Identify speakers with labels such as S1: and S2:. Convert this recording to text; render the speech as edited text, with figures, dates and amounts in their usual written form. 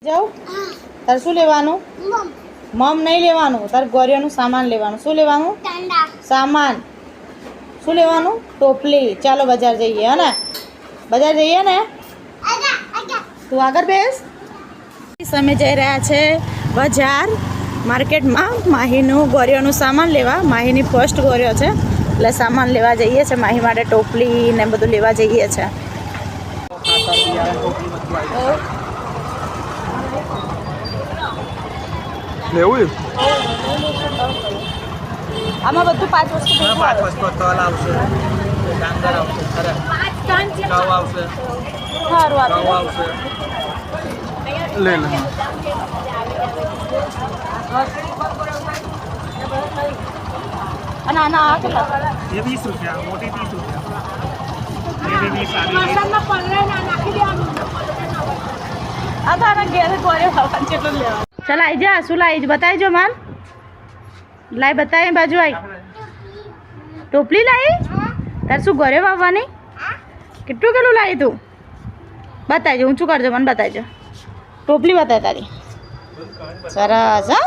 S1: જાઉં તારે શું લેવાનું? મમ નહીં લેવાનું, તારે ગોરિયાનું સામાન લેવાનું. શું લેવાનું? સામાન. શું લેવાનું? ટોપલી. ચાલો બજાર જઈએ, હે ને? બજાર જઈએ ને? તું આગળ બેસ. અમે જઈ રહ્યા છે બજાર માર્કેટમાં માહીનું ગોરિયાનું સામાન લેવા. માહીની ફર્સ્ટ ગોરિયો છે એટલે સામાન લેવા જઈએ છે. માહી માટે ટોપલી ને બધું લેવા જઈએ છે.
S2: લેવું
S1: આમાં બધું 5 વસ્તુ ભેગું આવે.
S2: 5 વસ્તુ તલ આવશે, ડાંગર આવશે, ખરે ઘઉં આવશે,
S1: સારું આપી દો.
S2: આવશે. લે લે
S1: અને આના આ કેટલા?
S2: ये 20 रुपया, मोटी 30 रुपया, ये भी 20
S1: આ તારા ઘેર ગોરિયો ખાવાનું છે એટલું લેવા. ચાલ આવી જા. શું લાવી બતાવીજો માન. લાઈ બતાવી બાજુ આવી. ટોપલી લાવી? તારે શું ઘરે વાવવાની? કેટલું કેટલું લાવી તું? બતાવજો. ઊંચું કરજો, મને બતાવજો. ટોપલી બતાય તારી. સરસ. હા